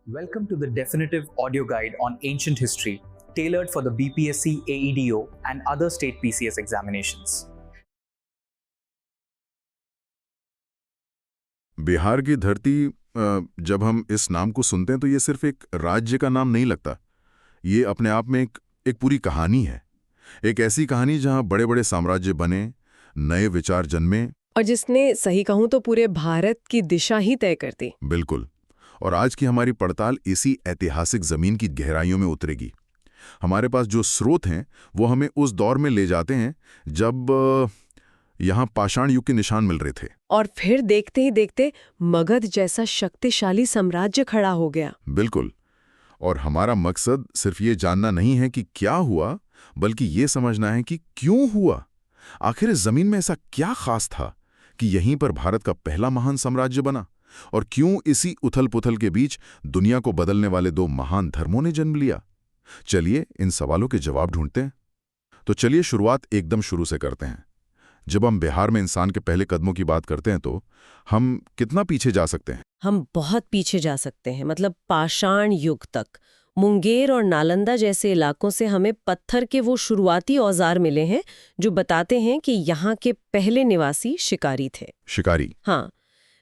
Welcome to the definitive audio guide on ancient history, tailored for the BPSC, AEDO, and other state PCS examinations. Bihar की धरती जब हम इस नाम को सुनते हैं तो ये सिर्फ एक राज्य का नाम नहीं लगता। ये अपने आप में एक पूरी कहानी है। एक ऐसी कहानी जहां बड़े बड़े साम्राज्य बने, नए विचार जन्मे। और जिसने सही कहूं तो पूरे भारत की दिशा ही तय कर दी। बिल्कुल। और आज की हमारी पड़ताल इसी ऐतिहासिक जमीन की गहराइयों में उतरेगी। हमारे पास जो स्रोत हैं वो हमें उस दौर में ले जाते हैं जब यहाँ पाषाण युग के निशान मिल रहे थे। और फिर देखते ही देखते मगध जैसा शक्तिशाली साम्राज्य खड़ा हो गया। बिल्कुल। और हमारा मकसद सिर्फ ये जानना नहीं है कि क्या हुआ, बल्कि ये समझना है कि क्यों हुआ। आखिर इस जमीन में ऐसा क्या खास था कि यहीं पर भारत का पहला महान साम्राज्य बना, और क्यों इसी उथल-पुथल के बीच दुनिया को बदलने वाले दो महान धर्मों ने जन्म लिया। चलिए इन सवालों के जवाब ढूंढते हैं। तो चलिए शुरुआत एकदम शुरू से करते हैं। जब हम बिहार में इंसान के पहले कदमों की बात करते हैं तो हम कितना पीछे जा सकते हैं? हम बहुत पीछे जा सकते हैं, मतलब पाषाण युग तक। मुंगेर और नालंदा जैसे इलाकों से हमें पत्थर के वो शुरुआती औजार मिले हैं जो बताते हैं कि यहाँ के पहले निवासी शिकारी थे। शिकारी? हाँ,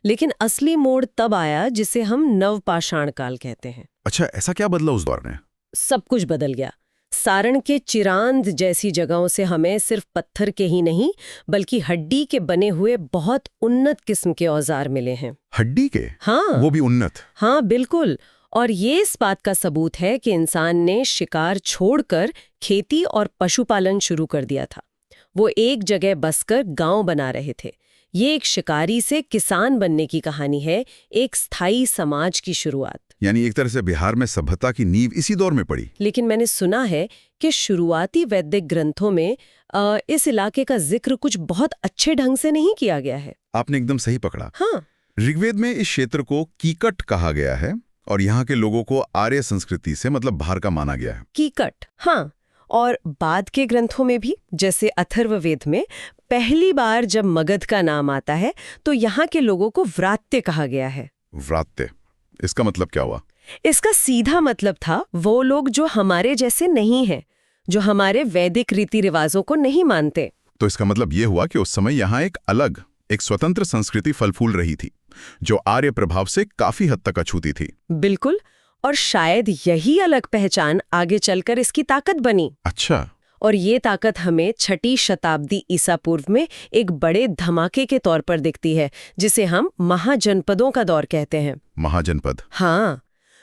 लेकिन असली मोड़ तब आया जिसे हम नवपाषाण काल कहते हैं। अच्छा, ऐसा क्या बदला उस दौर में? सब कुछ बदल गया। सारण के चिरांद जैसी जगहों से हमें सिर्फ पत्थर के ही नहीं बल्कि हड्डी के बने हुए बहुत उन्नत किस्म के औजार मिले हैं। हड्डी के? हाँ, वो भी उन्नत? हाँ बिल्कुल। और ये इस बात का सबूत है कि इंसान ने शिकार छोड़कर खेती और पशुपालन शुरू कर दिया था। वो एक जगह बसकर गांव बना रहे थे। ये एक शिकारी से किसान बनने की कहानी है, एक स्थायी समाज की शुरुआत। यानी एक तरह से बिहार में सभ्यता की नींव इसी दौर में पड़ी। लेकिन मैंने सुना है कि शुरुआती वैदिक ग्रंथों में इस इलाके का जिक्र कुछ बहुत अच्छे ढंग से नहीं किया गया है। आपने एकदम सही पकड़ा। हाँ, ऋग्वेद में इस क्षेत्र को कीकट कहा गया है और यहाँ के लोगों को आर्य संस्कृति से मतलब बाहर का माना गया है। कीकट, हाँ। और बाद के ग्रंथों में भी, जैसे अथर्ववेद में पहली बार जब मगध का नाम आता है तो यहाँ के लोगों को व्रात्य कहा गया है। व्रात्य, इसका मतलब क्या हुआ? इसका सीधा मतलब था वो लोग जो हमारे जैसे नहीं हैं, जो हमारे वैदिक रीति रिवाजों को नहीं मानते। तो इसका मतलब ये हुआ कि उस समय यहाँ एक स्वतंत्र संस्कृति फल फूल रही थी जो आर्य प्रभाव से काफी हद तक अछूती थी। बिल्कुल। और शायद यही अलग पहचान आगे चलकर इसकी ताकत बनी। अच्छा। और ये ताकत हमें 6ठी शताब्दी ईसा पूर्व में एक बड़े धमाके के तौर पर दिखती है, जिसे हम महाजनपदों का दौर कहते हैं। महाजनपद? हाँ,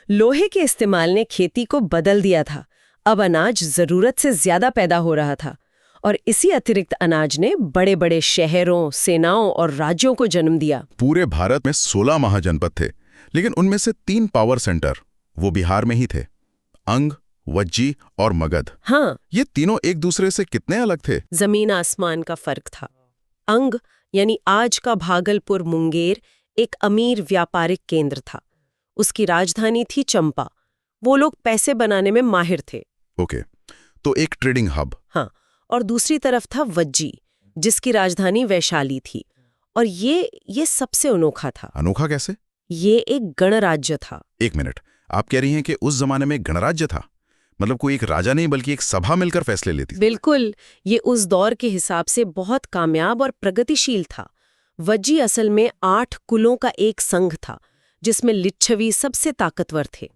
लोहे के इस्तेमाल ने खेती को बदल दिया था। अब अनाज जरूरत से ज्यादा पैदा हो रहा था और इसी अतिरिक्त अनाज ने बड़े बड़े शहरों, सेनाओं और राज्यों को जन्म दिया। पूरे भारत में 16 महाजनपद थे, लेकिन उनमें से 3 पावर सेंटर वो बिहार में ही थे, अंग, वज्जी और मगध। हाँ, ये तीनों एक दूसरे से कितने अलग थे? जमीन आसमान का फर्क था। अंग यानी आज का भागलपुर मुंगेर एक अमीर व्यापारिक केंद्र था। उसकी राजधानी थी चंपा। वो लोग पैसे बनाने में माहिर थे। ओके, तो एक ट्रेडिंग हब। हाँ, और दूसरी तरफ था वज्जी, जिसकी राजधानी वैशाली थी। और ये सबसे अनोखा था। अनोखा कैसे? ये एक गणराज्य था। एक मिनट, आप कह रही हैं कि उस जमाने में गणराज्य था? मतलब कोई एक राजा नहीं बल्कि एक सभा मिलकर फैसले लेती थी? बिल्कुल। ये उस दौर के हिसाब से बहुत कामयाब और प्रगतिशील था। वज्जी असल में 8 कुलों का एक संघ था, जिसमें लिच्छवी सबसे ताकतवर थे।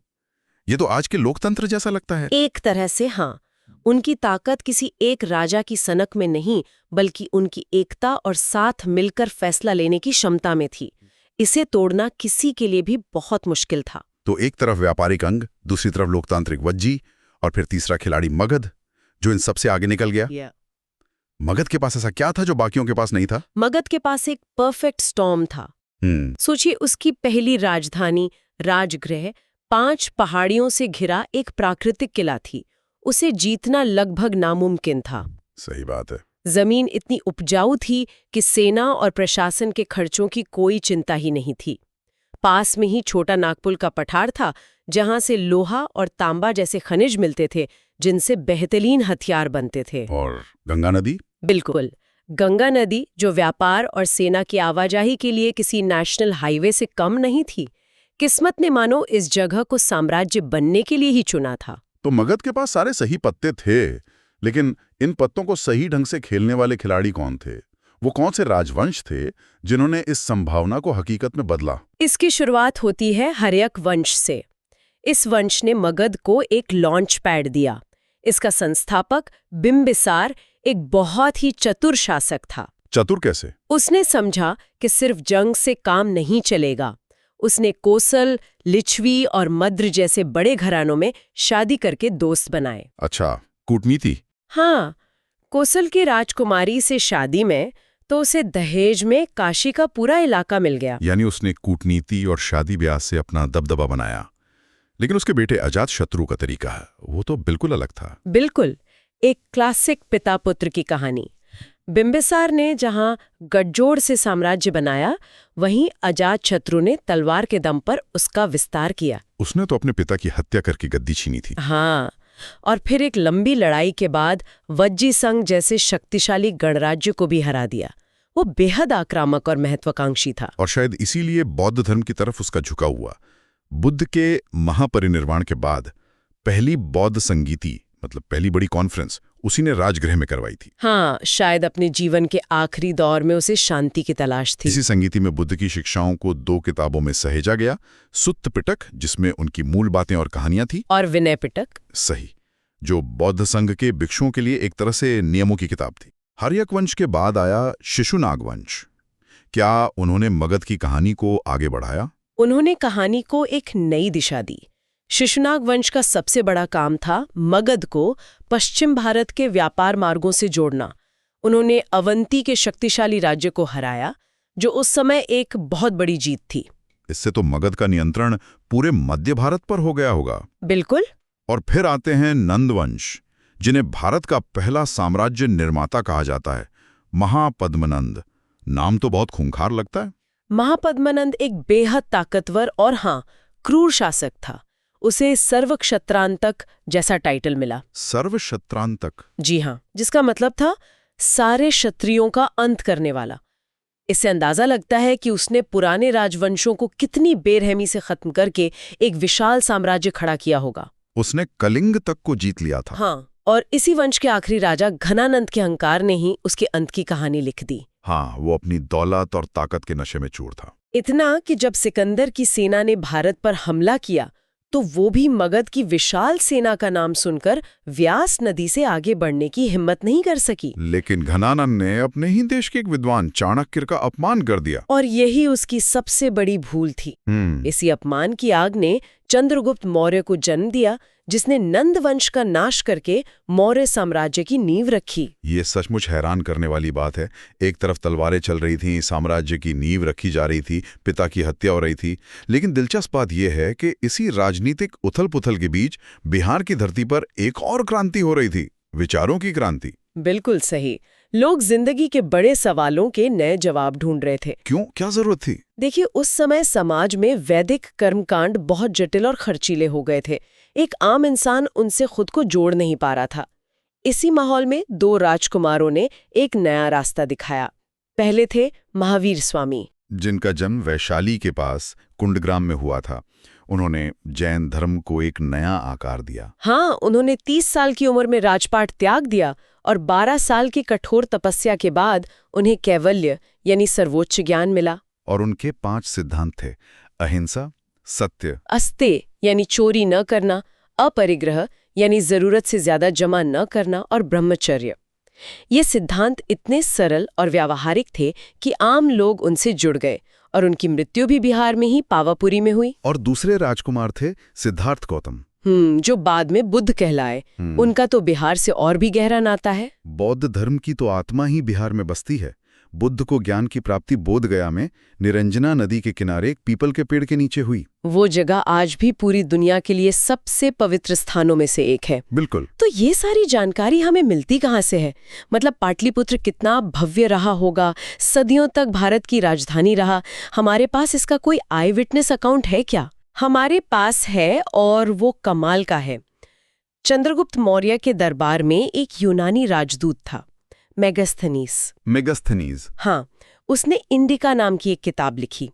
ये तो आज के लोकतंत्र जैसा लगता है। एक तरह से हाँ। उनकी ताकत किसी एक राजा की सनक में नहीं, बल्कि उनकी एकता और साथ मिलकर फैसला लेने की क्षमता में थी। इसे तोड़ना किसी के लिए भी बहुत मुश्किल था। तो एक तरफ व्यापारिक अंग, दूसरी तरफ लोकतांत्रिक वज्जी, और फिर तीसरा खिलाड़ी मगध, जो इन सबसे आगे निकल गया। मगध के पास ऐसा क्या था जो बाकियों के पास नहीं था? मगध के पास एक परफेक्ट स्टॉर्म था। सोचिए, उसकी पहली राजधानी राजगृह 5 पहाड़ियों से घिरा एक प्राकृतिक किला थी। उसे जीतना लगभग नामुमकिन था। सही बात है। जमीन इतनी उपजाऊ थी कि सेना और प्रशासन के खर्चों की कोई चिंता ही नहीं थी। पास में ही छोटा नागपुर का पठार था, जहां से लोहा और तांबा जैसे खनिज मिलते थे, जिनसे बेहतरीन हथियार बनते थे। और गंगा नदी? बिल्कुल। गंगा नदी, जो व्यापार और सेना की आवाजाही के लिए किसी नेशनल हाईवे से कम नहीं थी, किस्मत ने मानो इस जगह को साम्राज्य बनने के लिए ही चुना था। तो मगध के पास सारे सही पत्ते थे, लेकिन इन पत्तों को सही ढंग से खेलने वाले खिलाड़ी कौन थे? वो कौन से राजवंश थे जिन्होंने इस संभावना को हकीकत में बदला? इसकी शुरुआत होती है हर्यक वंश से। इस वंश ने मगध को एक लॉन्च पैड दिया। इसका संस्थापक बिंबिसार एक बहुत ही चतुर शासक था। चतुर कैसे? उसने समझा कि सिर्फ जंग से काम नहीं चलेगा। उसने कोसल, लिच्छवी और मद्र जैसे बड़े घरानों में शादी करके दोस्त बनाए। अच्छा, कूटनीति। हाँ, कोसल की राजकुमारी से शादी में तो उसे दहेज में काशी का पूरा इलाका मिल गया। यानी उसने कूटनीति और शादी ब्याह से अपना दबदबा बनाया। लेकिन उसके बेटे अजातशत्रु का तरीका है, वो तो बिल्कुल अलग था। बिल्कुल, एक क्लासिक पिता पुत्र की कहानी। बिंबिसार ने जहां गठजोड़ से साम्राज्य बनाया, वहीं अजातशत्रु ने तलवार के दम पर उसका विस्तार किया। उसने तो अपने पिता की हत्या करके गद्दी छीनी थी। हाँ, और फिर एक लंबी लड़ाई के बाद वज्जी संघ जैसे शक्तिशाली गणराज्य को भी हरा दिया। वो बेहद आक्रामक और महत्वाकांक्षी था। और शायद इसीलिए बौद्ध धर्म की तरफ उसका झुकाव हुआ। बुद्ध के महापरिनिर्वाण के बाद पहली बौद्ध संगीति, मतलब पहली बड़ी कॉन्फ्रेंस, उसी ने राजगृह में करवाई थी। हाँ, शायद अपने जीवन के आखिरी दौर में उसे शांति की तलाश थी। इसी संगीति में बुद्ध की शिक्षाओं को 2 किताबों में सहेजा गया। सुत्त पिटक, जिसमें उनकी मूल बातें और कहानियां थी, और विनय पिटक, सही, जो बौद्ध संघ के भिक्षुओं के लिए एक तरह से नियमों की किताब थी। हर्यक वंश के बाद आया शिशुनाग वंश। क्या उन्होंने मगध की कहानी को आगे बढ़ाया? उन्होंने कहानी को एक नई दिशा दी। शिशुनाग वंश का सबसे बड़ा काम था मगध को पश्चिम भारत के व्यापार मार्गों से जोड़ना। उन्होंने अवंती के शक्तिशाली राज्य को हराया, जो उस समय एक बहुत बड़ी जीत थी। इससे तो मगध का नियंत्रण पूरे मध्य भारत पर हो गया होगा। बिल्कुल। और फिर आते हैं नंदवंश, जिन्हें भारत का पहला साम्राज्य निर्माता कहा जाता है। महापद्मनंद, नाम तो बहुत खूंखार लगता है। महापद्मनंद एक बेहद ताकतवर और हाँ, क्रूर शासक था। उसे सर्वक्षत्रांतक जैसा टाइटल मिला। सर्वक्षत्रांतक? जी हाँ, जिसका मतलब था सारे क्षत्रियों का अंत करने वाला। इससे अंदाजा लगता है कि उसने पुराने राजवंशों को कितनी बेरहमी से खत्म करके एक विशाल साम्राज्य खड़ा किया होगा। उसने कलिंग तक को जीत लिया था। हाँ, और इसी वंश के आखिरी राजा घनानंद के अहंकार ने ही उसके अंत की कहानी लिख दी। हाँ, वो अपनी दौलत और ताकत के नशे में चूर था। इतना कि जब सिकंदर की सेना ने भारत पर हमला किया, तो वो भी मगध की विशाल सेना का नाम सुनकर व्यास नदी से आगे बढ़ने की हिम्मत नहीं कर सकी। लेकिन घनानंद ने अपने ही देश के एक विद्वान चाणक्य का अपमान कर दिया। और यही उसकी सबसे बड़ी भूल थी। इसी अपमान की आग ने चंद्रगुप्त मौर्य को जन्म दिया, जिसने नंद वंश का नाश करके मौर्य साम्राज्य की नींव रखी। ये सचमुच हैरान करने वाली बात है। एक तरफ तलवारें चल रही थीं, साम्राज्य की नींव रखी जा रही थी, पिता की हत्या हो रही थी। लेकिन दिलचस्प बात यह है कि इसी राजनीतिक उथल-पुथल के बीच बिहार की धरती पर एक और क्रांति हो रही थी, विचारों की क्रांति। बिल्कुल सही। लोग जिंदगी के बड़े सवालों के नए जवाब ढूंढ रहे थे। क्यों? क्या जरूरत थी? देखिए, उस समय समाज में वैदिक कर्मकांड बहुत जटिल और खर्चीले हो गए थे। एक आम इंसान उनसे खुद को जोड़ नहीं पा रहा था। इसी माहौल में 2 राजकुमारों ने एक नया रास्ता दिखाया। पहले थे महावीर स्वामी, जिनका जन्म वैशाली के पास कुंडग्राम में हुआ था। उन्होंने जैन धर्म को एक नया आकार दिया। हाँ, उन्होंने 30 साल की उम्र में राजपाट त्याग दिया और 12 साल की कठोर तपस्या के बाद उन्हें कैवल्य यानी सर्वोच्च ज्ञान मिला। और उनके 5 सिद्धांत थे: अहिंसा, सत्य, अस्तेय यानी चोरी न करना, अपरिग्रह यानी जरूरत से ज्यादा जमा न करना और ब्रह्मचर्य। ये सिद्धांत इतने सरल और व्यावहारिक थे कि आम लोग उनसे जुड़ गए और उनकी मृत्यु भी बिहार में ही पावापुरी में हुई। और दूसरे राजकुमार थे सिद्धार्थ गौतम, जो बाद में बुद्ध कहलाए। उनका तो बिहार से और भी गहरा नाता है। बौद्ध धर्म की तो आत्मा ही बिहार में बसती है। बुद्ध को ज्ञान की प्राप्ति बोधगया में निरंजना नदी के किनारे एक पीपल के पेड़ के नीचे हुई। वो जगह आज भी पूरी दुनिया के लिए सबसे पवित्र स्थानों में से एक है। बिल्कुल। तो ये सारी जानकारी हमें मिलती कहाँ से है? मतलब पाटलिपुत्र कितना भव्य रहा होगा, सदियों तक भारत की राजधानी रहा। हमारे पास इसका कोई आई विटनेस अकाउंट है क्या? हमारे पास है, और वो कमाल का है। चंद्रगुप्त मौर्य के दरबार में एक यूनानी राजदूत था, मेगास्थनीज। मेगास्थनीज। हाँ, उसने इंडिका नाम की एक किताब लिखी।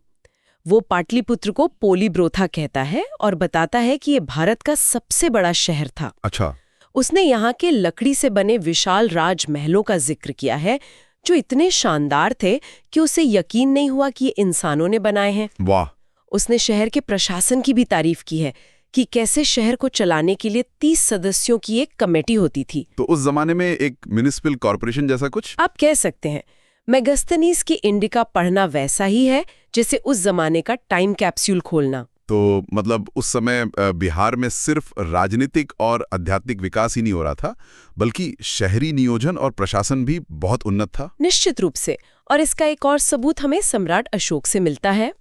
वो पाटलिपुत्र को पोलीब्रोथा कहता है और बताता है कि ये भारत का सबसे बड़ा शहर था। अच्छा। उसने यहाँ के लकड़ी से बने विशाल राजमहलों का जिक्र किया है जो इतने शानदार थे कि उसे यकीन नहीं हुआ कि ये इंसानों ने बनाए हैं। वाह। उसने शहर के प्रशासन की भी तारीफ की है कि कैसे शहर को चलाने के लिए 30 सदस्यों की एक कमेटी होती थी। तो उस जमाने में एक म्युनिसिपल कॉर्पोरेशन जैसा कुछ? आप कह सकते हैं। मेगास्थनीज की इंडिका पढ़ना वैसा ही है जैसे उस जमाने का टाइम कैप्सूल खोलना। तो मतलब उस समय बिहार में सिर्फ राजनीतिक और आध्यात्मिक विकास ही नहीं हो रहा था, बल्कि शहरी नियोजन और प्रशासन भी बहुत उन्नत था। निश्चित रूप से। और इसका एक और सबूत हमें सम्राट अशोक से मिलता है।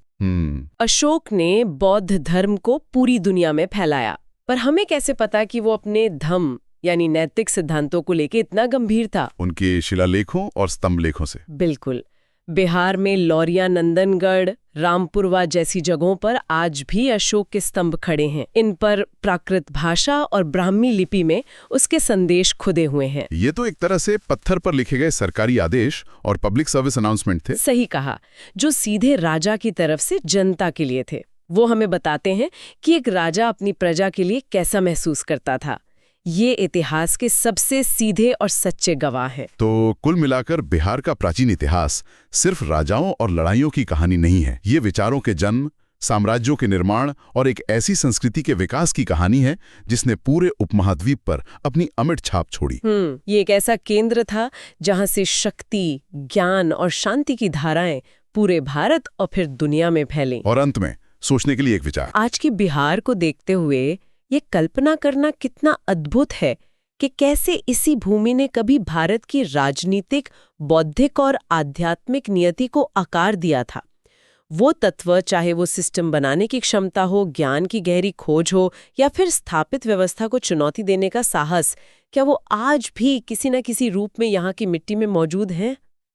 अशोक ने बौद्ध धर्म को पूरी दुनिया में फैलाया, पर हमें कैसे पता कि वो अपने धम्म यानी नैतिक सिद्धांतों को लेके इतना गंभीर था? उनके शिलालेखों और स्तंभ लेखों से। बिल्कुल। बिहार में लौरिया, नंदनगढ़, रामपुरवा जैसी जगहों पर आज भी अशोक के स्तंभ खड़े हैं। इन पर प्राकृत भाषा और ब्राह्मी लिपि में उसके संदेश खुदे हुए हैं। ये तो एक तरह से पत्थर पर लिखे गए सरकारी आदेश और पब्लिक सर्विस अनाउंसमेंट थे। सही कहा, जो सीधे राजा की तरफ से जनता के लिए थे। वो हमें बताते हैं कि एक राजा अपनी प्रजा के लिए कैसा महसूस करता था। ये इतिहास के सबसे सीधे और सच्चे गवाह हैं। तो कुल मिलाकर बिहार का प्राचीन इतिहास सिर्फ राजाओं और लड़ाइयों की कहानी नहीं है। ये विचारों के जन्म, साम्राज्यों के निर्माण और एक ऐसी संस्कृति के विकास की कहानी है जिसने पूरे उपमहाद्वीप पर अपनी अमिट छाप छोड़ी। ये एक ऐसा केंद्र था जहां से शक्ति, ज्ञान और शांति की धाराएं पूरे भारत और फिर दुनिया में फैली। और अंत में सोचने के लिए एक विचार। आज की बिहार को देखते हुए ये कल्पना करना कितना अद्भुत है कि कैसे इसी भूमि ने कभी भारत की राजनीतिक, बौद्धिक और आध्यात्मिक नियति को आकार दिया था। वो तत्व, चाहे वो सिस्टम बनाने की क्षमता हो, ज्ञान की गहरी खोज हो या फिर स्थापित व्यवस्था को चुनौती देने का साहस, क्या वो आज भी किसी न किसी रूप में यहाँ की मिट्टी में मौजूद हैं?